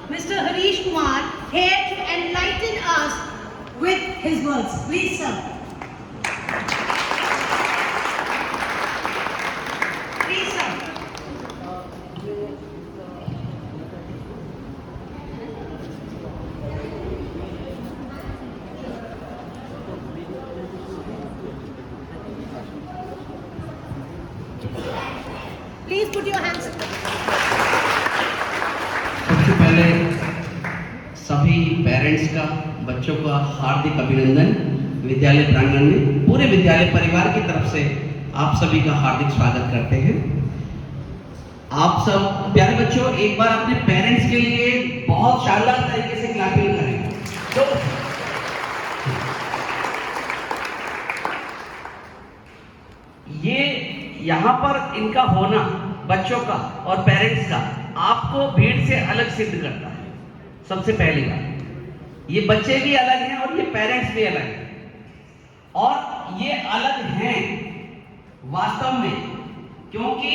Mr. Harish Kumar here to enlighten us with his words. Please, sir. Please, sir. Please put your hands. सबसे पहले सभी parents का, बच्चों का हार्दिक अभिनंदन। विद्यालय प्रांगण में पूरे विद्यालय परिवार की तरफ से आप सभी का हार्दिक स्वागत करते हैं। आप सब प्यारे बच्चों एक बार अपने पेरेंट्स के लिए बहुत शानदार तरीके से क्लैपिंग करें। तो ये यहाँ पर इनका होना, बच्चों का और पेरेंट्स का, आपको भीड़ से अलग सिद्ध करता है। सबसे पहली बात, ये बच्चे भी अलग हैं और ये पेरेंट्स भी अलग हैं, और ये अलग हैं वास्तव में, क्योंकि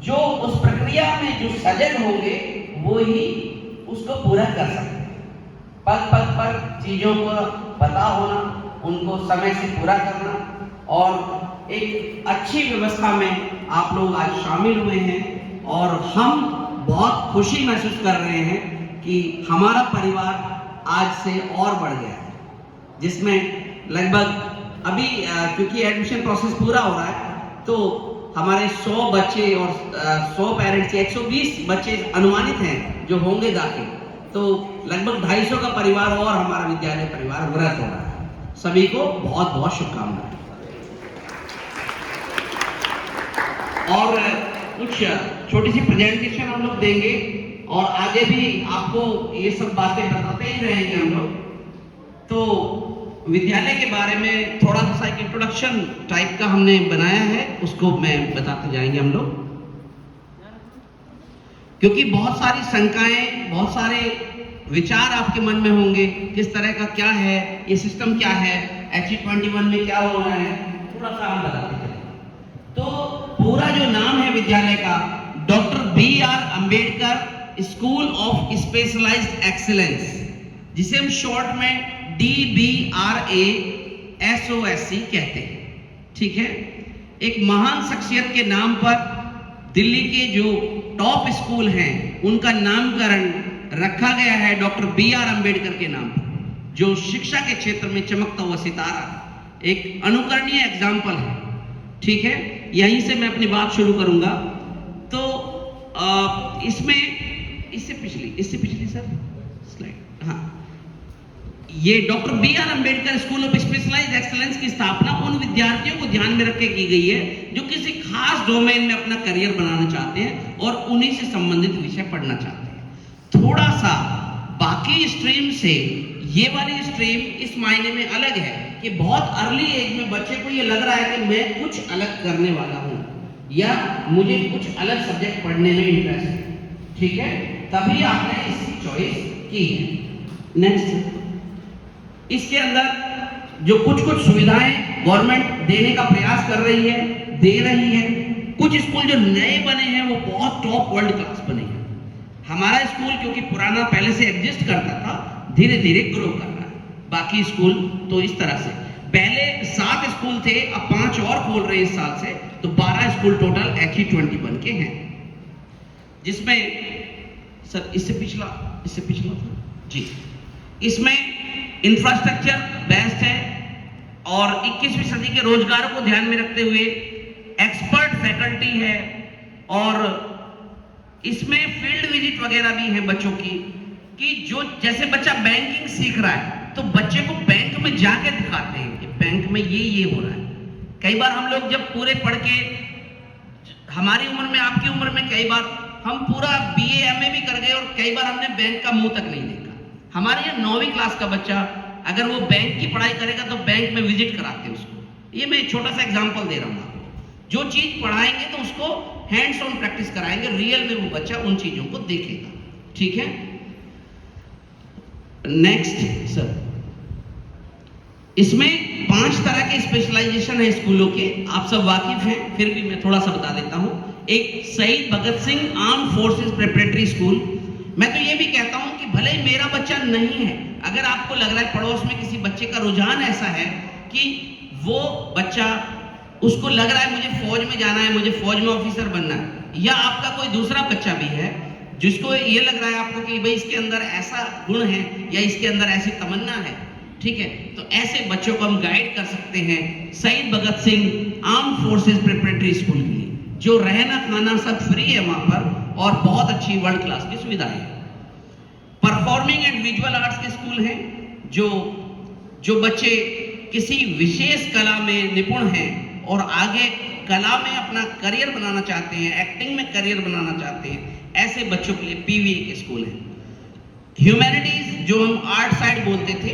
जो उस प्रक्रिया में जो सजग होंगे वो ही उसको पूरा कर सकते हैं। पग पग पर चीजों को पता होना, उनको समय से पूरा करना, और एक अच्छी व्यवस्था में आप लोग आज शामिल हुए हैं, और हम बहुत खुशी महसूस कर रहे हैं कि हमारा परिवार आज से और बढ़ गया है, जिसमें लगभग अभी क्योंकि एडमिशन प्रोसेस पूरा हो रहा है, तो हमारे 100 बच्चे और 100 पेरेंट्स, 120 बच्चे अनुमानित हैं जो होंगे दाखिल, तो लगभग 250 का परिवार और हमारा विद्यालय परिवार व्रत हो रहा है। सभी को बहुत बहुत शुभकामनाएं। और कुछ छोटी सी प्रेजेंटेशन हम लोग देंगे, और आगे भी आपको ये सब बातें बताते ही रहेंगे हम लोग। तो विद्यालय के बारे में थोड़ा सा एक इंट्रोडक्शन टाइप का हमने बनाया है, उसको मैं बताते जाएंगे हम लोग, क्योंकि बहुत सारी शंकाएं, बहुत सारे विचार आपके मन में होंगे, किस तरह का क्या है ये सिस्टम, क्या है HE21 में क्या हो रहा है, थोड़ा सा हम बताते चलेंगे। तो पूरा जो नाम है विद्यालय का, doctor BR Ambedkar school of specialised excellence, जिसे हम शॉर्ट में DBRA SOSC कहते हैं। ठीक है, एक महान शख्सियत के नाम पर दिल्ली के जो टॉप स्कूल हैं उनका नामकरण रखा गया है डॉक्टर BR अंबेडकर के नाम पर, जो शिक्षा के क्षेत्र में चमकता हुआ सितारा, एक अनुकरणीय एग्जाम्पल है। ठीक है, यहीं से मैं अपनी बात शुरू करूंगा। तो इसमें इससे पिछली सर स्लाइड, हाँ, ये doctor BR Ambedkar school of specialised excellence की स्थापना उन विद्यार्थियों को ध्यान में रख के की गई है जो किसी खास डोमेन में अपना करियर बनाना चाहते हैं और उन्हीं से संबंधित विषय पढ़ना चाहते हैं। थोड़ा सा बाकी स्ट्रीम से ये वाली स्ट्रीम इस मायने में अलग है कि बहुत अर्ली एज में बच्चे को ये लग रहा है कि मैं कुछ अलग करने वाला हूँ, या मुझे कुछ अलग सब्जेक्ट पढ़ने में इंटरेस्ट है। ठीक है, तभी आपने इसकी चॉइस की है। नेक्स्ट, इसके अंदर जो कुछ सुविधाएं गवर्नमेंट देने का प्रयास कर रही है, दे रही है। कुछ स्कूल जो नए बने हैं वो बहुत टॉप वर्ल्ड क्लास बने हैं। हमारा स्कूल क्योंकि पुराना पहले से एग्जिस्ट करता था, धीरे धीरे ग्रो कर रहा है। बाकी स्कूल तो इस तरह से, पहले 7 स्कूल थे, अब 5 और खोल रहे हैं इस साल से, तो 12 स्कूल टोटल HE21 के हैं, जिसमें सर इससे पिछला था जी। इसमें इंफ्रास्ट्रक्चर बेस्ट है, और 21वीं सदी के रोजगारों को ध्यान में रखते हुए एक्सपर्ट फैकल्टी है, और इसमें फील्ड विजिट वगैरह भी है बच्चों की, कि जो जैसे बच्चा बैंकिंग सीख रहा है तो बच्चे को बैंक में जाके दिखाते हैं कि बैंक में ये हो रहा है। कई बार हम लोग जब पूरे पढ़ के, हमारी उम्र में, आपकी उम्र में, कई बार हम पूरा BA MA भी कर गए और कई बार हमने बैंक का मुंह तक नहीं देखा। हमारे यहाँ 9वीं क्लास का बच्चा अगर वो बैंक की पढ़ाई करेगा तो बैंक में विजिट कराते हैं उसको। ये मैं एक छोटा सा एग्जांपल दे रहा हूँ आपको। जो चीज पढ़ाएंगे तो उसको हैंड्स ऑन प्रैक्टिस कराएंगे, रियल में वो बच्चा उन चीजों को देखेगा। ठीक है, नेक्स्ट सर, इसमें 5 तरह के स्पेशलाइजेशन है स्कूलों के, आप सब वाकिफ हैं, फिर भी मैं थोड़ा सा बता देता हूं। एक Shaheed Bhagat Singh arm forces preparatory school, मैं तो ये भी कहता हूं कि भले ही मेरा बच्चा नहीं है, अगर आपको लग रहा है पड़ोस में किसी बच्चे का रुझान ऐसा है कि वो बच्चा, उसको लग रहा है मुझे फौज में जाना है, मुझे फौज में ऑफिसर बनना है, या आपका कोई दूसरा बच्चा भी है जिसको ये लग रहा है आपको कि भाई इसके अंदर ऐसा गुण है या इसके अंदर ऐसी तमन्ना है, ठीक है, तो ऐसे बच्चों को हम गाइड कर सकते हैं Shaheed Bhagat Singh arm forces preparatory school के लिए, जो रहना खाना सब फ्री है वहां पर और बहुत अच्छी वर्ल्ड क्लास की सुविधाएं हैं। परफॉर्मिंग एंड विजुअल आर्ट्स के स्कूल हैं, जो बच्चे किसी विशेष कला में निपुण हैं और आगे कला में अपना करियर बनाना चाहते हैं, एक्टिंग में करियर बनाना चाहते हैं, ऐसे बच्चों के लिए पीवीए के स्कूल हैं। ह्यूमैनिटीज, जो हम आर्ट साइड बोलते थे,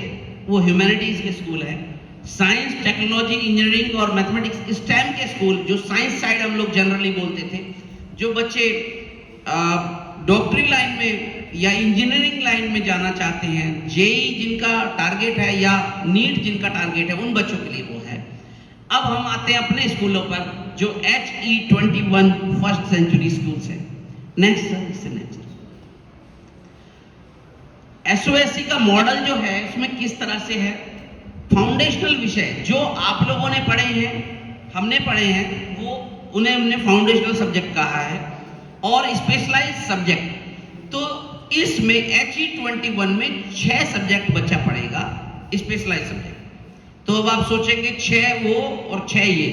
वो ह्यूमैनिटीज के स्कूल है। साइंस, टेक्नोलॉजी, इंजीनियरिंग और मैथमेटिक्स, स्टेम के स्कूल, जो साइंस साइड हम लोग जनरली बोलते थे, जो बच्चे डॉक्टरी लाइन में या इंजीनियरिंग लाइन में जाना चाहते हैं, जेई जिनका टारगेट है या नीट जिनका टारगेट है, उन बच्चों के लिए वो है। अब हम आते हैं अपने स्कूलों पर, जो HE21 फर्स्ट सेंचुरी स्कूल्स है। नेक्स्ट सर, इससे नेक्स्ट। SOSC का मॉडल जो है इसमें किस तरह से है, फाउंडेशनल विषय जो आप लोगों ने पढ़े हैं, हमने पढ़े हैं, वो उन्हें हमने फाउंडेशनल सब्जेक्ट कहा है, और स्पेशलाइज सब्जेक्ट। तो इसमें HE21 में 6 सब्जेक्ट बच्चा पढ़ेगा स्पेशलाइज सब्जेक्ट। तो अब आप सोचेंगे 6 वो और 6 ये,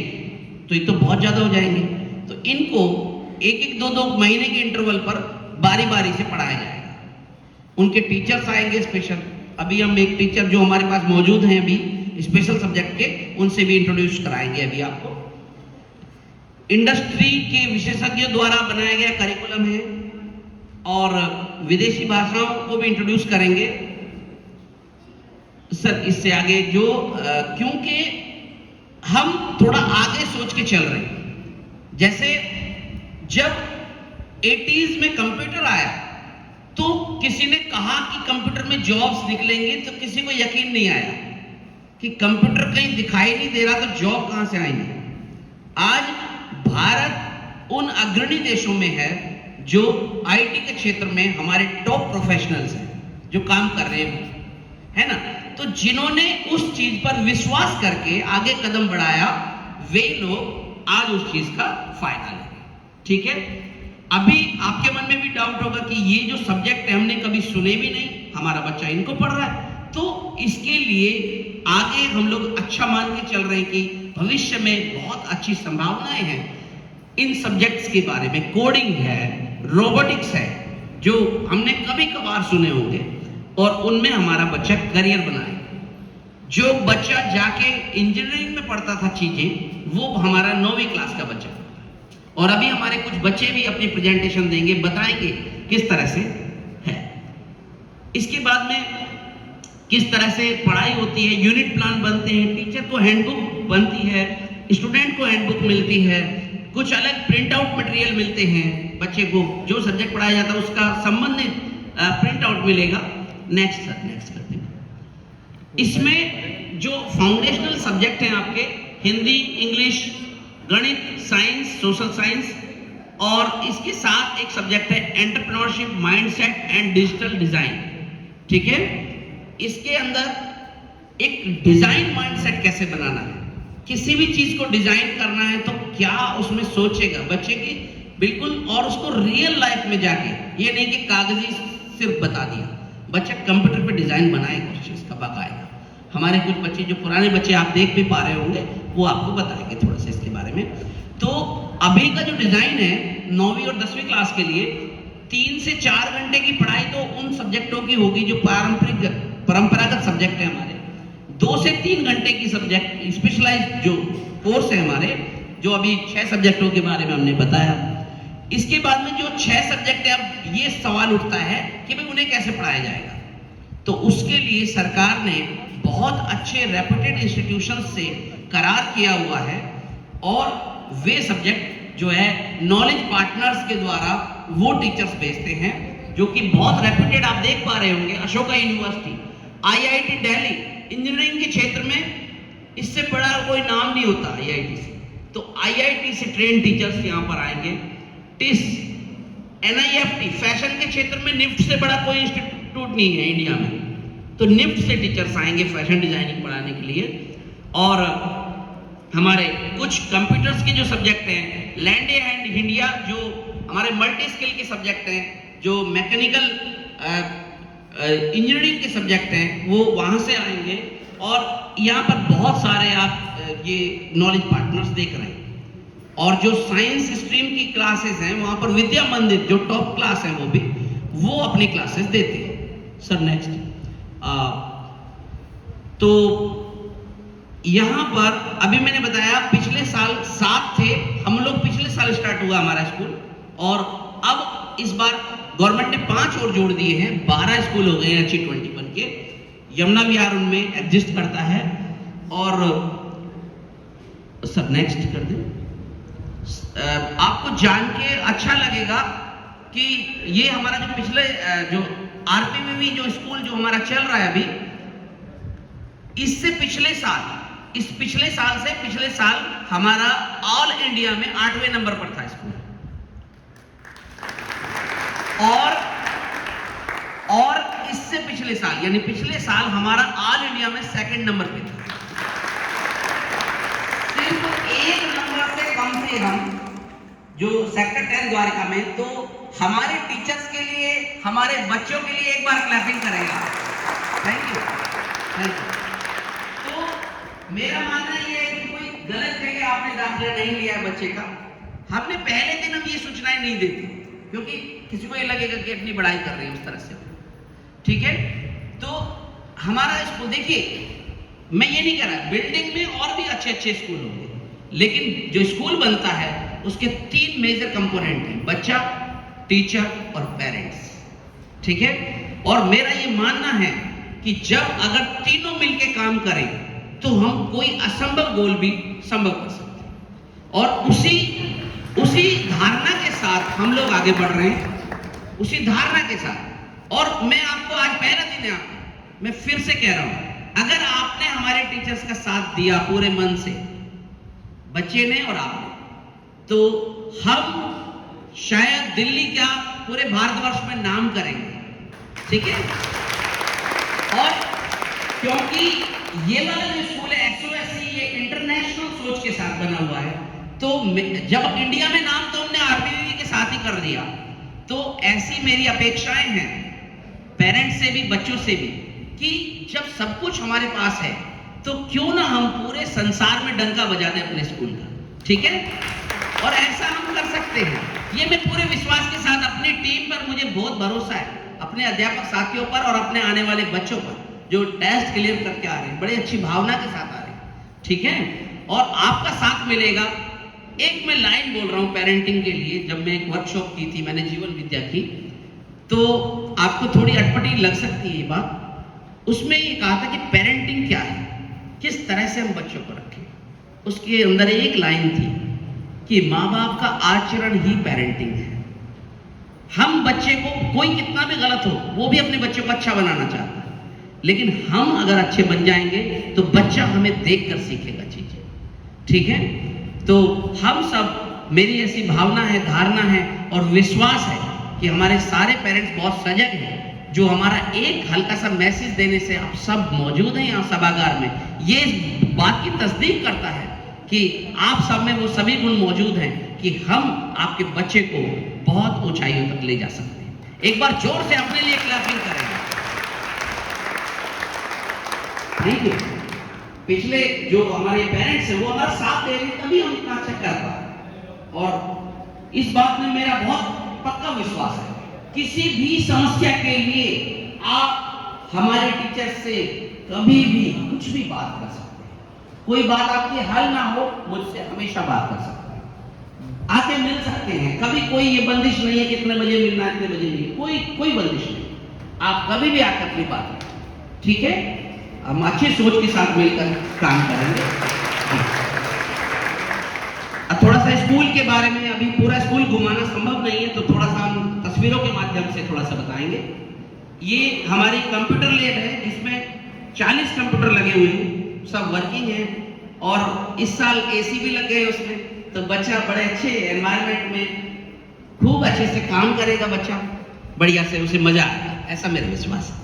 तो ये तो बहुत ज्यादा हो जाएंगे। तो इनको 1-1, 2-2 महीने के इंटरवल पर बारी बारी से पढ़ाया जाएगा। उनके टीचर्स आएंगे स्पेशल। अभी हम एक टीचर जो हमारे पास मौजूद हैं अभी स्पेशल सब्जेक्ट के, उनसे भी इंट्रोड्यूस कराएंगे अभी आपको। इंडस्ट्री के विशेषज्ञों द्वारा बनाया गया करिकुलम है, और विदेशी भाषाओं को भी इंट्रोड्यूस करेंगे सर। इससे आगे जो क्योंकि हम थोड़ा आगे सोच के चल रहे हैं, जैसे जब 80s में कंप्यूटर आया तो किसी ने कहा कि कंप्यूटर में जॉब्स निकलेंगे, तो किसी को यकीन नहीं आया कि कंप्यूटर कहीं दिखाई नहीं दे रहा तो जॉब कहां से आएंगे। आज भारत उन अग्रणी देशों में है जो आईटी के क्षेत्र में हमारे टॉप प्रोफेशनल्स हैं जो काम कर रहे हैं, है ना। तो जिन्होंने उस चीज पर विश्वास करके आगे कदम बढ़ाया, वे लोग आज उस चीज का फायदा लेंगे, ठीक है। अभी आपके मन में भी डाउट होगा कि ये जो सब्जेक्ट है हमने कभी सुने भी नहीं, हमारा बच्चा इनको पढ़ रहा है, तो इसके लिए आगे हम लोग अच्छा मान के चल रहे हैं कि भविष्य में बहुत अच्छी संभावनाएं हैं इन सब्जेक्ट्स के बारे में। कोडिंग है, रोबोटिक्स है, जो हमने कभी कभार सुने होंगे, और उनमें हमारा बच्चा करियर बनाए। जो बच्चा जाके इंजीनियरिंग में पढ़ता था चीजें, वो हमारा 9वीं क्लास का बच्चा, और अभी हमारे कुछ बच्चे भी अपनी प्रेजेंटेशन देंगे, बताएंगे किस तरह से है। इसके बाद में किस तरह से पढ़ाई होती है, यूनिट प्लान बनते हैं, टीचर को हैंडबुक बनती है, स्टूडेंट को हैंडबुक मिलती है, कुछ अलग प्रिंट आउट मटेरियल मिलते हैं बच्चे को, जो सब्जेक्ट पढ़ाया जाता है उसका संबंधित प्रिंट आउट मिलेगा। नेक्स्ट सर, नेक्स्ट करते हैं। इसमें जो फाउंडेशनल सब्जेक्ट हैं आपके, हिंदी, इंग्लिश, गणित, साइंस, सोशल साइंस, और इसके साथ एक सब्जेक्ट है entrepreneurship, mindset and digital design, ठीक है। इसके अंदर एक डिजाइन माइंडसेट कैसे बनाना है, किसी भी चीज को डिजाइन करना है तो क्या उसमें सोचेगा बच्चे की, बिल्कुल, और उसको रियल लाइफ में जाके, ये नहीं कि कागजी सिर्फ बता दिया, बच्चा कंप्यूटर पे डिजाइन बनाएगा उस चीज का बाकायदा। हमारे कुछ बच्चे, जो पुराने बच्चे आप देख भी पा रहे होंगे, वो आपको बताएंगे थोड़ा सा इसके बारे में। तो अभी का जो डिजाइन है 9वीं और 10वीं क्लास के लिए, 3 से 4 घंटे की पढ़ाई तो उन सब्जेक्टों की होगी जो परंपरागत सब्जेक्ट है हमारे। 2 से 3 घंटे की सब्जेक्ट स्पेशलाइज्ड जो कोर्स है हमारे, जो अभी 6 सब्जेक्टों के बारे में हमने बताया। इसके बाद में जो 6 सब्जेक्ट है, अब ये सवाल उठता है कि भाई उन्हें कैसे पढ़ाया जाएगा। तो उसके लिए सरकार ने बहुत अच्छे रेप्यूटेड इंस्टीट्यूशन से करार किया हुआ है, और वे सब्जेक्ट जो है नॉलेज पार्टनर्स के द्वारा वो टीचर्स भेजते हैं, जो कि बहुत रेप्यूटेड, आप देख पा रहे होंगे, Ashoka university, IIT Delhi, engineering के क्षेत्र में इससे बड़ा कोई नाम नहीं होता IIT से। तो IIT से ट्रेन टीचर्स यहाँ पर आएंगे। टिस, NIFT फैशन के क्षेत्र में निफ्ट से बड़ा कोई इंस्टीट्यूट नहीं है इंडिया में, तो निफ्ट से टीचर्स आएंगे फैशन डिजाइनिंग पढ़ाने के लिए। और हमारे कुछ कंप्यूटर्स के जो सब्जेक्ट हैं, लैंड एंड इंडिया जो हमारे मल्टी स्किल के सब्जेक्ट हैं, जो मैकेनिकल इंजीनियरिंग के सब्जेक्ट हैं, वो वहाँ से आएंगे। और यहाँ पर बहुत सारे आप ये नॉलेज पार्टनर्स देख रहे हैं। और जो साइंस स्ट्रीम की क्लासेस हैं वहाँ पर विद्या मंदिर जो टॉप क्लास है वो अपनी क्लासेस देते हैं। सर नेक्स्ट, तो यहाँ पर अभी मैंने बताया पिछले साल 7 थे हम लोग, पिछले साल स्टार्ट हुआ हमारा स्कूल, और अब इस बार गवर्नमेंट ने 5 और जोड़ दिए हैं, 12 स्कूल हो गए हैं H21 के। यमुना विहार उनमें एग्जिस्ट करता है। और सर नेक्स्ट कर दें। आपको जान के अच्छा लगेगा कि ये हमारा जो पिछले जो RPVV जो स्कूल जो हमारा चल रहा है अभी, इससे पिछले साल, इस पिछले साल हमारा ऑल इंडिया में 8वें नंबर पर था स्कूल, और इससे पिछले साल यानी पिछले साल हमारा ऑल इंडिया में 2nd नंबर पे था। सिर्फ 1 नंबर से कम थे हम जो सेक्टर 10 द्वारका में। तो हमारे टीचर्स के लिए, हमारे बच्चों के लिए एक बार क्लैपिंग करेगा। Thank you, thank you. तो मेरा मानना यह है कि कोई गलत जगह आपने दाखिला नहीं लिया है बच्चे का। हमने पहले दिन हम ये सूचनाएं नहीं देते क्योंकि किसी को ये लगेगा कि अपनी बड़ाई कर रहे हैं उस तरह से, ठीक है। तो हमारा स्कूल देखिए, मैं ये नहीं कह रहा, बिल्डिंग में और भी अच्छे स्कूल होंगे, लेकिन जो स्कूल बनता है उसके 3 मेजर कंपोनेंट हैं, बच्चा, टीचर और पेरेंट्स, ठीक है। और मेरा ये मानना है कि जब अगर तीनों मिलके काम करें तो हम कोई असंभव गोल भी संभव कर सकते हैं। और उसी धारणा के साथ हम लोग आगे बढ़ रहे हैं, उसी धारणा के साथ। और मैं आपको आज पहला दिन है आपका, मैं फिर से कह रहा हूं, अगर आपने हमारे टीचर्स का साथ दिया पूरे मन से, बच्चे ने और आपने, तो हम शायद दिल्ली क्या पूरे भारतवर्ष में नाम करेंगे, ठीक है। और क्योंकि ये वाला जो स्कूल है SOSC, ये इंटरनेशनल सोच के साथ बना हुआ है, तो जब इंडिया में नाम तो हमने RPVV के साथ ही कर दिया। तो ऐसी मेरी अपेक्षाएं हैं पेरेंट्स से भी, बच्चों से भी, कि जब सब कुछ हमारे पास है तो क्यों ना हम पूरे संसार में डंका बजा दें अपने स्कूल का, ठीक है। और ऐसा हम कर सकते हैं, ये मैं पूरे विश्वास के साथ, अपनी टीम पर मुझे बहुत भरोसा है, अपने अध्यापक साथियों पर और अपने आने वाले बच्चों पर जो टेस्ट क्लियर करके आ रहे हैं, बड़ी अच्छी भावना के साथ आ रहे हैं, ठीक है। और आपका साथ मिलेगा। एक मैं लाइन बोल रहा हूं पेरेंटिंग के लिए, जब मैं एक वर्कशॉप की थी मैंने जीवन विद्या की, तो आपको थोड़ी अटपटी लग सकती है ये बात। उसमें ये कहा था कि पेरेंटिंग क्या है, किस तरह से हम बच्चों को रखें। उसके अंदर एक लाइन थी कि माँ बाप का आचरण ही पेरेंटिंग है। हम बच्चे को, कोई कितना भी गलत हो, वो भी अपने बच्चे को अच्छा बनाना चाहता है, लेकिन हम अगर अच्छे बन जाएंगे तो बच्चा हमें देखकर सीखेगा चीजें, ठीक है। तो हम सब, मेरी ऐसी भावना है, धारणा है और विश्वास है कि हमारे सारे पेरेंट्स बहुत सजग हैं, जो हमारा एक हल्का सा मैसेज देने से आप सब मौजूद हैं यहाँ सभागार में, ये इस बात की तस्दीक करता है कि आप सब में वो सभी गुण मौजूद हैं कि हम आपके बच्चे को बहुत ऊंचाइयों तक ले जा सकते हैं। एक बार जोर से अपने लिए क्लैपिंग करेंगे। Thank you. पिछले जो हमारे पेरेंट्स हैं वो हमारा साथ दे रहे हैं, तभी हम इतना अच्छा कर पा रहे। और इस बात में मेरा बहुत पक्का विश्वास है, किसी भी समस्या के लिए आप हमारे टीचर से कभी भी कुछ भी बात कर सकते हैं। कोई बात आपकी हल ना हो, मुझसे हमेशा बात कर सकते हैं, आके मिल सकते हैं। कभी कोई ये बंदिश नहीं है कितने बजे मिलना, कितने बजे नहीं, कोई बंदिश नहीं। आप कभी भी आकर अपनी बात करें, ठीक है। हम अच्छी सोच के साथ मिलकर काम करेंगे। अब थोड़ा सा स्कूल के बारे में, अभी पूरा स्कूल घुमाना संभव नहीं है, तो थोड़ा सा हम तस्वीरों के माध्यम से थोड़ा सा बताएंगे। ये हमारी कंप्यूटर लैब है जिसमें 40 कंप्यूटर लगे हुए हैं, सब वर्किंग है। और इस साल AC भी लग गए उसमें, तो बच्चा बड़े अच्छे एनवायरनमेंट में खूब अच्छे से काम करेगा बच्चा, बढ़िया से उसे मजा आएगा, ऐसा मेरा विश्वास है।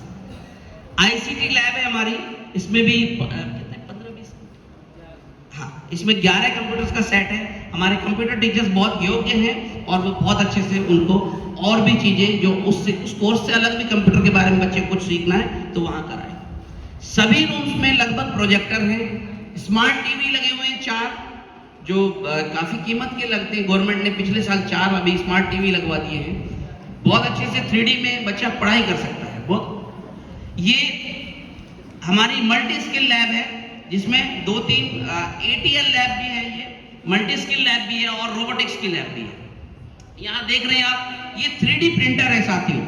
आईसीटी लैब है हमारी, इसमें भी कितने 15-20, हाँ इसमें 11 कंप्यूटर्स का सेट है। हमारे कंप्यूटर टीचर्स बहुत योग्य हैं और वो बहुत अच्छे से उनको और भी चीजें जो उस कोर्स से अलग भी कंप्यूटर के बारे में बच्चे कुछ सीखना है तो वहां कराएं। सभी रूम्स में लगभग प्रोजेक्टर हैं, स्मार्ट टीवी लगे हुए हैं 4, जो काफी कीमत के लगते हैं। गवर्नमेंट ने पिछले साल 4 अभी स्मार्ट टीवी लगवा दिए हैं। बहुत अच्छे से 3D में बच्चा पढ़ाई कर सकता है। बहुत ये हमारी मल्टी स्किल लैब है, जिसमें 2-3 ATL लैब भी है, ये मल्टी स्किल लैब भी है और रोबोटिक्स की लैब भी है। यहाँ देख रहे हैं आप, ये 3D प्रिंटर है साथियों,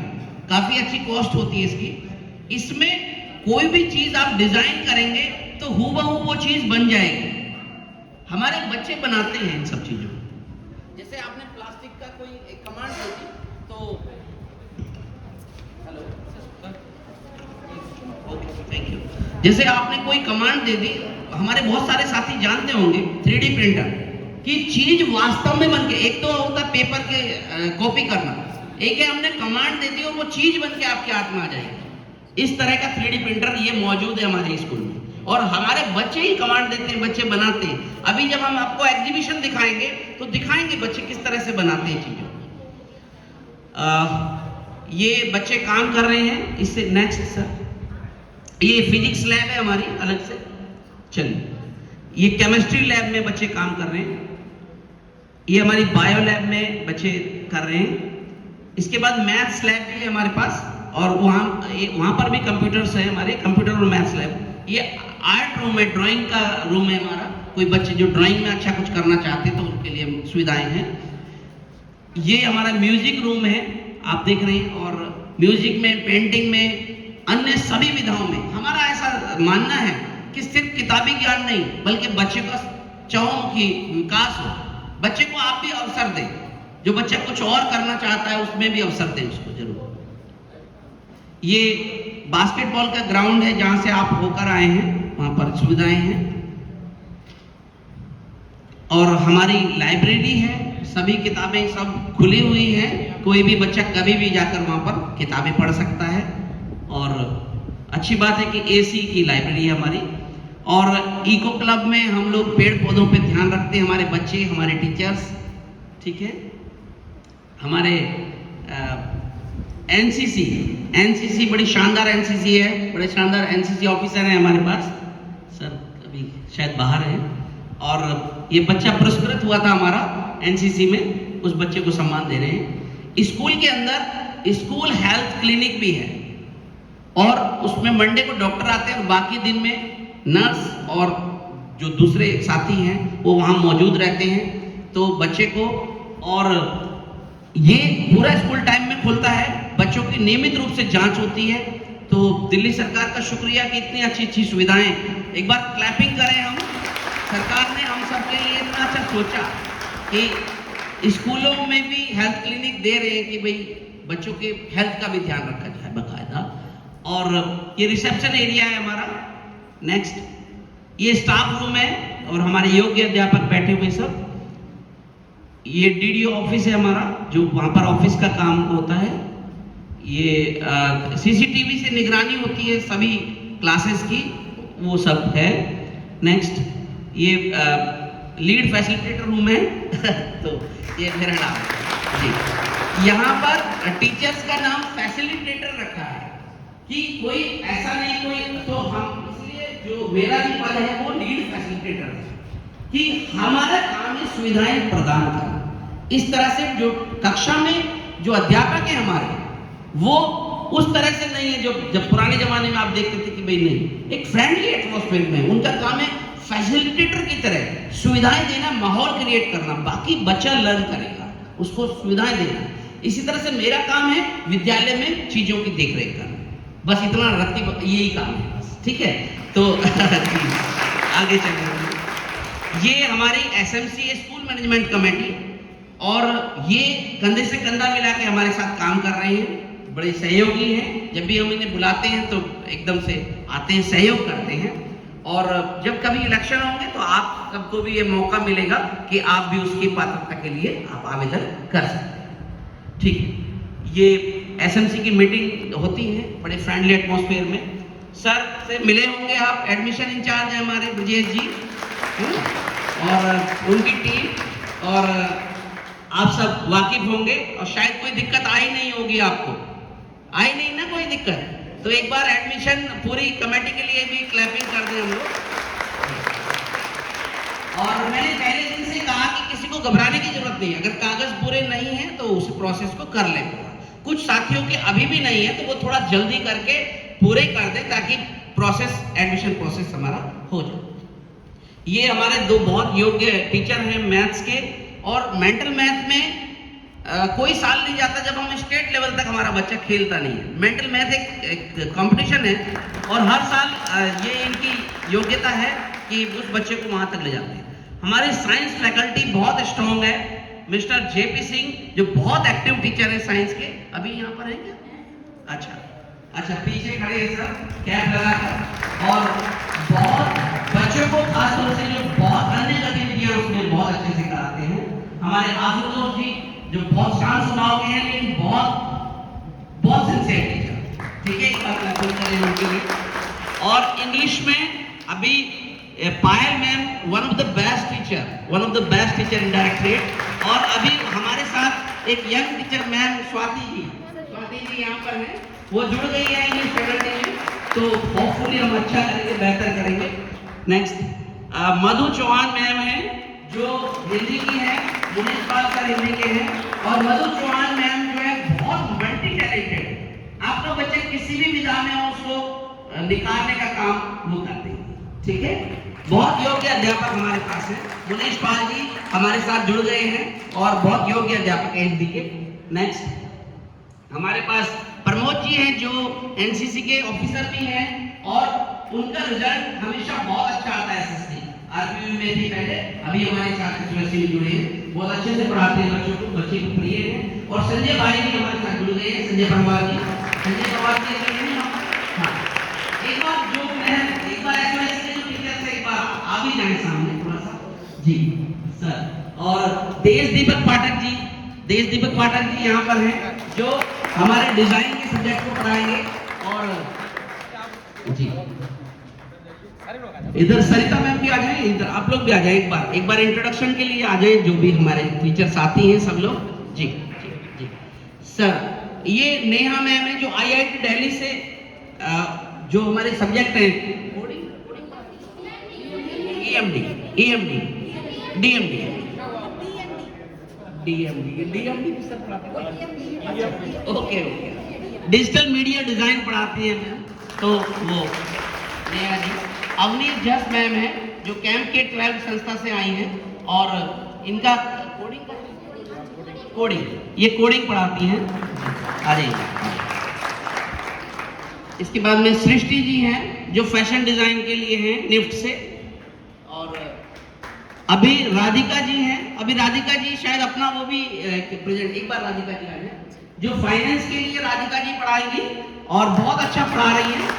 काफी अच्छी कॉस्ट होती है इसकी। इसमें कोई भी चीज आप डिजाइन करेंगे तो हूबहू वो चीज बन जाएगी। हमारे बच्चे बनाते हैं इन सब चीजों को। जैसे आपने प्लास्टिक का कोई एक कमांड दे दी तो हेलो ओके थैंक यू, जैसे आपने कोई कमांड दे दी, हमारे बहुत सारे साथी जानते होंगे 3D प्रिंटर की चीज वास्तव में बन के, एक तो होता पेपर के कॉपी करना, एक है हमने कमांड दे दी और वो चीज बन के आपके हाथ में आ जाएगी। इस तरह का 3D प्रिंटर ये मौजूद है हमारे स्कूल में और हमारे बच्चे ही कमांड देते हैं, बच्चे बनाते हैं। अभी जब हम आपको एग्जीबिशन दिखाएंगे तो दिखाएंगे बच्चे किस तरह से बनाते हैं चीजों। ये बच्चे काम कर रहे हैं। इससे नेक्स्ट सर, ये फिजिक्स लैब है हमारी अलग से। चलिए, ये केमिस्ट्री लैब में बच्चे काम कर रहे हैं। ये हमारी बायो लैब में बच्चे कर रहे हैं। इसके बाद मैथ्स लैब भी है हमारे पास और वहां पर भी कंप्यूटर्स है हमारे, कंप्यूटर और मैथ्स लैब। ये आर्ट रूम है, ड्राइंग का रूम है हमारा। कोई बच्चे जो ड्राइंग में अच्छा कुछ करना चाहते हैं तो उनके लिए सुविधाएं हैं। ये हमारा म्यूजिक रूम है, आप देख रहे हैं। और म्यूजिक में, पेंटिंग में, अन्य सभी विधाओं में हमारा ऐसा मानना है कि सिर्फ किताबी ज्ञान नहीं बल्कि बच्चे का चहुमुखी विकास हो। बच्चे को आप भी अवसर दें, जो बच्चा कुछ और करना चाहता है उसमें भी अवसर दें उसको जरूर। ये बास्केटबॉल का ग्राउंड है जहां से आप होकर आए हैं, वहां पर सुविधाएं हैं। और हमारी लाइब्रेरी है, सभी किताबें सब खुली हुई हैं, कोई भी बच्चा कभी भी जाकर वहां पर किताबें पढ़ सकता है। और अच्छी बात है कि AC की लाइब्रेरी है हमारी। और इको क्लब में हम लोग पेड़ पौधों पे ध्यान रखते हैं, हमारे बच्चे, हमारे टीचर्स, ठीक है। हमारे NCC बड़ी शानदार NCC है, बड़े शानदार NCC ऑफिसर हैं हमारे पास। सर अभी शायद बाहर हैं। और ये बच्चा पुरस्कृत हुआ था हमारा NCC में, उस बच्चे को सम्मान दे रहे हैं। स्कूल के अंदर स्कूल हेल्थ क्लिनिक भी है और उसमें मंडे को डॉक्टर आते हैं और बाकी दिन में नर्स और जो दूसरे साथी हैं वो वहाँ मौजूद रहते हैं। तो बच्चे को, और ये पूरा स्कूल टाइम में खुलता है, बच्चों की नियमित रूप से जांच होती है। तो दिल्ली सरकार का शुक्रिया कि इतनी अच्छी अच्छी सुविधाएं, एक बार क्लैपिंग करें हम। सरकार ने हम सबके लिए इतना अच्छा सोचा कि स्कूलों में भी हेल्थ क्लिनिक दे रहे हैं कि भाई बच्चों के हेल्थ का भी ध्यान रखा जाए बाकायदा। और ये रिसेप्शन एरिया है हमारा। नेक्स्ट, ये स्टाफ रूम है और हमारे योग्य अध्यापक बैठे हुए सब। ये DDO ऑफिस है हमारा, जो वहाँ पर ऑफिस का काम होता है। ये CCTV से निगरानी होती है सभी क्लासेस की, वो सब है। नेक्स्ट, ये लीड फैसिलिटेटर रूम है तो ये मेरा नाम है जी। यहाँ पर टीचर्स का नाम फैसिलिटेटर रखा है कि कोई ऐसा नहीं, कोई तो हम, इसलिए जो मेरा भी पद है वो लीड फैसिलिटेटर है कि हमारा काम है सुविधाएं प्रदान करना। इस तरह से जो कक्षा में जो अध्यापक है हमारे, वो उस तरह से नहीं है जो जब पुराने जमाने में आप देखते थे कि भाई नहीं, एक फ्रेंडली एटमॉस्फेयर में उनका काम है फैसिलिटेटर की तरह सुविधाएं देना, माहौल क्रिएट करना, बाकी बच्चा लर्न करेगा, उसको सुविधाएं देना। इसी तरह से मेरा काम है विद्यालय में चीजों की देखरेख करना। बस इतना रत्ती, यही काम है बस, ठीक है। तो आगे चलेंगे। ये हमारी SMC स्कूल मैनेजमेंट कमेटी, और ये कंधे से कंधा मिला के हमारे साथ काम कर रहे हैं, बड़े सहयोगी हैं। जब भी हम इन्हें बुलाते हैं तो एकदम से आते हैं, सहयोग करते हैं। और जब कभी इलेक्शन होंगे तो आप सबको भी ये मौका मिलेगा कि आप भी उसकी पात्रता के लिए आप आवेदन कर सकते हैं। ठीक है, ये एसएमसी की मीटिंग होती है बड़े फ्रेंडली एटमॉस्फेयर में। सर से मिले होंगे आप, एडमिशन इंचार्ज है हमारे ब्रजेश जी, और उनकी टीम, और आप सब वाकिफ होंगे, और शायद कोई दिक्कत आई नहीं होगी आपको, आई नहीं ना कोई दिक्कत? तो एक बार एडमिशन पूरी कमेटी के लिए भी क्लैपिंग कर दें हम लोग। और मैंने पहले दिन से कहा कि किसी को घबराने की जरूरत नहीं है, अगर कागज पूरे नहीं है तो उस प्रोसेस को कर लें। कुछ साथियों के अभी भी नहीं है तो वो थोड़ा जल्दी करके पूरे कर दें ताकि प्रोसेस, एडमिशन प्रोसेस हमारा हो जाए। ये हमारे दो बहुत योग्य टीचर हैं मैथ्स के, और मेंटल मैथ में कोई साल नहीं जाता जब हम स्टेट लेवल तक हमारा बच्चा खेलता नहीं है। मेंटल मैथ एक कंपटीशन है, और हर साल ये इनकी योग्यता है कि उस बच्चे को वहां तक ले जाते हैं। हमारे साइंस फैकल्टी बहुत स्ट्रॉन्ग है। मिस्टर जेपी सिंह जो बहुत एक्टिव टीचर है साइंस के, अभी यहाँ पर है क्या? अच्छा पीछे खड़े हैं सर कैप लगाकर, और बहुत बच्चों को खासतौर से जो बहुत अन्य गतिविधियां उसमें बहुत अच्छे से कराते हैं। हमारे आशुतोष जी जो बहुत शांत स्वभाव के हैं लेकिन बहुत सिंसियर टीचर, ठीक है, एक बात मैं करें उनके लिए। और इंग्लिश में अभी Payal ma'am one of the best teacher in directorate, और अभी हमारे साथ एक young teacher ma'am Swati ji यहाँ पर हैं, वो जुड़ गई है इंग्लिश फैकल्टी में, तो होपफुली हम अच्छा करेंगे, बेहतर करेंगे। नेक्स्ट मधु चौहान मैम हैं जो हिंदी की है, मुनीष पाल सर हिंदी के हैं, और मधु चौहान मैम जो है बहुत मल्टी टैलेंटेड है। आपका बच्चे किसी भी विधा में हो उसको निकालने का काम वो करते हैं, ठीक है। बहुत योग्य अध्यापक हमारे पास है। मुनीष पाल जी हमारे साथ जुड़ गए हैं और बहुत योग्य अध्यापक हैं हिंदी के। नेक्स्ट हमारे पास प्रमोद जी हैं जो एनसीसी के ऑफिसर भी हैं, और उनका रिजल्ट हमेशा बहुत अच्छा आता है। एसएससी आरपीयू में भी पहले, अभी हमारे साथ एसएससी में जुड़े हैं, बहुत अच्छे से पढ़ाते हैं बच्चों को, बच्चे को प्रिय हैं। और संजय भाई भी हमारे साथ जुड़ गए हैं, संजय परवार जी, हाँ, एक बार जो मैं एक बार एसएससी के जो टीचर से एक बार आ भी जाए सामने थोड़ा सा जी सर। और देश दीपक पाठक जी यहाँ पर हैं जो हमारे डिजाइन के सब्जेक्ट को पढ़ाएंगे। और जी इधर सरिता मैम भी आ जाए, इधर आप लोग भी आ जाए, एक बार इंट्रोडक्शन के लिए आ जाए, जो भी हमारे टीचर साथी हैं सब लोग। जी सर, ये नेहा मैम है जो आईआईटी दिल्ली से जो हमारे सब्जेक्ट हैं EMD, DMD भी सर पढ़ाते हैं। ओके डिजिटल मीडिया डिजाइन पढ़ाती हैं मैम, तो वो नेहा जी। अवनीश जस मैम है जो कैंप के 12 संस्था से आई हैं, और इनका कोडिंग पढ़ाती हैं। आ जाइए। इसके बाद में सृष्टि जी हैं जो फैशन डिजाइन के लिए हैं निफ्ट से, और अभी राधिका जी हैं। अभी राधिका जी शायद अपना वो भी प्रेजेंट, एक बार राधिका जी आ जाए, जो फाइनेंस के लिए राधिका जी पढ़ाएंगी और बहुत अच्छा पढ़ा रही हैं।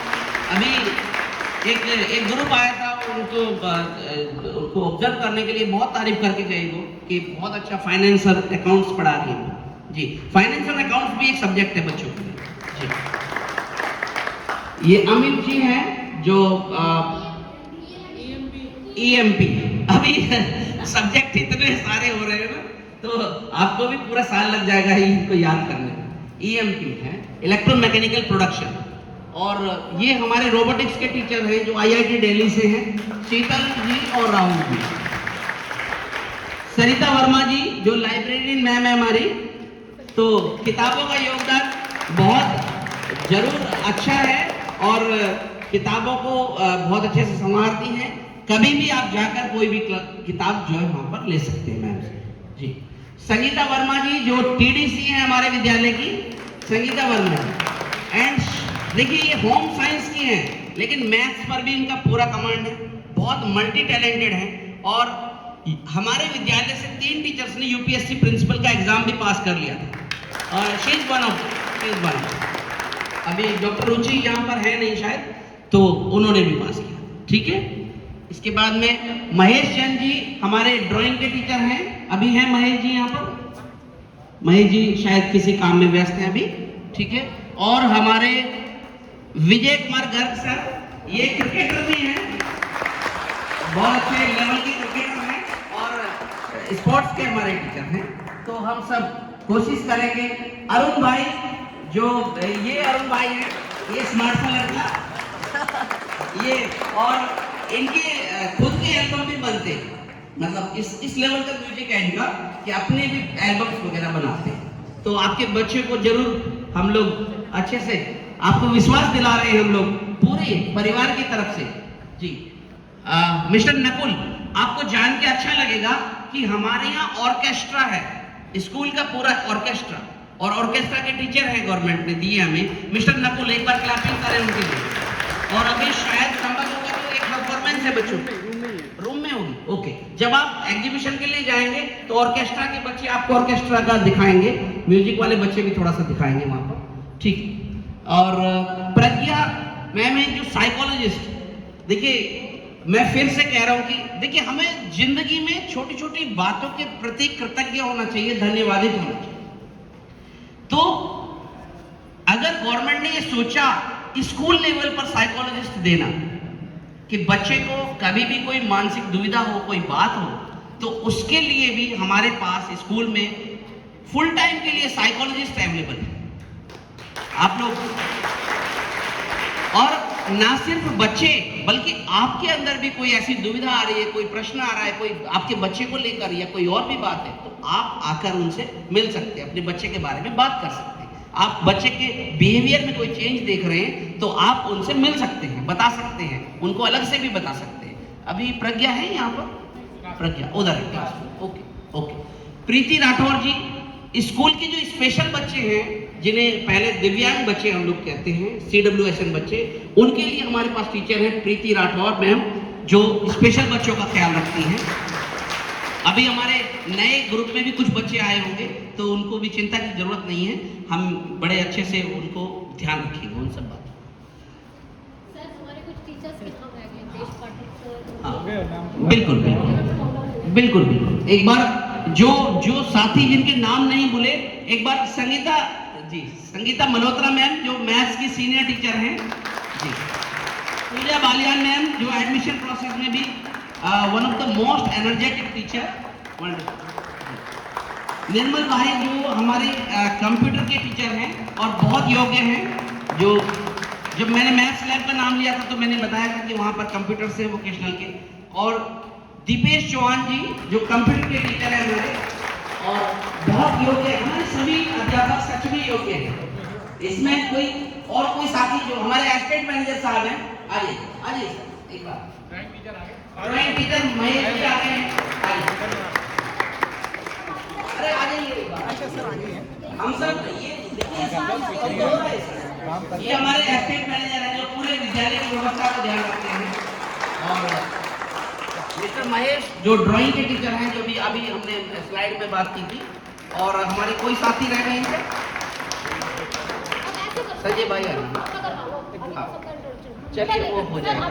अभी एक ग्रुप आया था, उनको ऑब्जर्व करने के लिए बहुत तारीफ करके गए वो कि बहुत अच्छा फाइनेंस और अकाउंट्स पढ़ा रही है जी। फाइनेंस और अकाउंट्स भी एक सब्जेक्ट है बच्चों के लिए जी। ये अमित जी हैं जो EMP, अभी सब्जेक्ट इतने सारे हो रहे हैं ना, तो आपको भी पूरा साल लग जाएगा इनको याद करने में। EMP है इलेक्ट्रोमैकेनिकल प्रोडक्शन, और ये हमारे रोबोटिक्स के टीचर हैं जो IIT दिल्ली से हैं, शीतल जी और राहुल जी। सरिता वर्मा जी जो लाइब्रेरियन मैम है हमारी, तो किताबों का योगदान बहुत जरूर अच्छा है, और किताबों को बहुत अच्छे से संभालती हैं। कभी भी आप जाकर कोई भी किताब जो है वहां पर ले सकते हैं मैम जी। संगीता वर्मा जी जो TDC है हमारे विद्यालय की, संगीता वर्मा जी। एंड देखिए ये होम साइंस की हैं, लेकिन मैथ्स पर भी इनका पूरा कमांड है, बहुत मल्टी टैलेंटेड है। और हमारे विद्यालय से 3 टीचर्स ने UPSC प्रिंसिपल का एग्जाम भी पास कर लिया था, और शी इज वन ऑफ। अभी डॉक्टर रुचि यहाँ पर है नहीं शायद, तो उन्होंने भी पास किया, ठीक है। इसके बाद में महेश चंद जी हमारे ड्राइंग के टीचर हैं, अभी हैं महेश जी यहाँ पर। महेश जी शायद किसी काम में व्यस्त हैं अभी, ठीक है। और हमारे विजय कुमार गर्ग सर, ये क्रिकेटर भी हैं, बहुत अच्छे लेवल के क्रिकेटर हैं और स्पोर्ट्स के हमारे टीचर हैं। तो हम सब कोशिश करेंगे। अरुण भाई, जो ये अरुण भाई हैं, ये स्मार्ट सा लड़का, ये और इनके खुद के एल्बम भी बनते हैं, मतलब इस लेवल का म्यूजिक है इनका कि अपने भी एल्बम्स वगैरह बनाते हैं। तो आपके बच्चे को जरूर हम लोग अच्छे से, आपको विश्वास दिला रहे हैं हम लोग पूरे परिवार की तरफ से जी। मिस्टर नकुल, आपको जान के अच्छा लगेगा कि हमारे यहाँ ऑर्केस्ट्रा है, स्कूल का पूरा ऑर्केस्ट्रा, और ऑर्केस्ट्रा के टीचर हैं, गवर्नमेंट ने दिए हमें। मिस्टर नकुल, एक बार क्लैपिंग करें उनके लिए। और अभी शायद संभव होगा तो एक परफॉर्मेंस है बच्चों की, रूम में होगी, ओके। जब आप एग्जीबिशन के लिए जाएंगे तो ऑर्केस्ट्रा के बच्चे आपको ऑर्केस्ट्रा का दिखाएंगे, म्यूजिक वाले बच्चे भी थोड़ा सा दिखाएंगे वहां पर, ठीक। और प्रज्ञा मैम है जो साइकोलॉजिस्ट, देखिए मैं फिर से कह रहा हूं कि देखिए हमें जिंदगी में छोटी छोटी बातों के प्रति कृतज्ञ होना चाहिए, धन्यवादित होना चाहिए। तो अगर गवर्नमेंट ने ये सोचा स्कूल लेवल पर साइकोलॉजिस्ट देना कि बच्चे को कभी भी कोई मानसिक दुविधा हो, कोई बात हो, तो उसके लिए भी हमारे पास स्कूल में फुल टाइम के लिए साइकोलॉजिस्ट अवेलेबल है। आप लोग, और ना सिर्फ बच्चे बल्कि आपके अंदर भी कोई ऐसी दुविधा आ रही है, कोई प्रश्न आ रहा है, कोई आपके बच्चे को लेकर या कोई और भी बात है, तो आप आकर उनसे मिल सकते हैं, अपने बच्चे के बारे में बात कर सकते हैं। आप बच्चे के बिहेवियर में कोई चेंज देख रहे हैं तो आप उनसे मिल सकते हैं, बता सकते हैं, उनको अलग से भी बता सकते हैं। अभी प्रज्ञा है यहाँ पर, प्रज्ञा उधर है क्लास में, ओके ओके। प्रीति राठौर जी, स्कूल के जो स्पेशल बच्चे हैं, जिन्हें पहले दिव्यांग बच्चे हम लोग कहते हैं, CWSN बच्चे, उनके लिए हमारे पास टीचर है प्रीति राठौर मैम, जो स्पेशल बच्चों का ख्याल रखती हैं। अभी हमारे नए ग्रुप में भी कुछ बच्चे आए होंगे, तो उनको भी चिंता की जरूरत नहीं है, हम बड़े अच्छे से उनको ध्यान रखेंगे उन सब बातों। सर हमारे कुछ टीचर्स के नाम रह गए, देश पाठक सर। हाँ, बिल्कुल बिल्कुल बिल्कुल बिल्कुल। एक बार जो साथी जिनके नाम नहीं भूले, एक बार संगीता जी, संगीता मल्होत्रा मैम जो मैथ्स की सीनियर टीचर हैं जी, पूजा बालियान मैम जो एडमिशन प्रोसेस में भी one of the most energetic teacher, Nirmal भाई जो हमारे कंप्यूटर के टीचर हैं और बहुत योग्य हैं, जो जब मैंने मैथ्स लैब का नाम लिया था तो मैंने बताया था कि वहाँ पर कंप्यूटर से वोकेशनल के, और दीपेश चौहान जी जो कंप्यूटर के टीचर हैं हमारे और बहुत योग्य है। हमारे सभी अध्यापक सच में योग्य हैं, इसमें कोई और कोई साथी जो हमारे एस्टेट मैनेजर साहब हैं, आइए आइए सर, एक बार ड्राइंग टीचर महेश जी आ गए हैं, आइए, अरे आ जाइए एक बार। हम सब ये हमारे एस्टेट मैनेजर हैं जो पूरे विद्यालय की व्यवस्था का ध्यान रखते हैं, और मिस्टर महेश जो ड्राइंग के टीचर हैं, जो भी अभी हमने स्लाइड में बात की थी, और हमारे कोई साथी रह गए हैं, संजय भाई आ रहे हैं, चलिए वो हो जाएगा।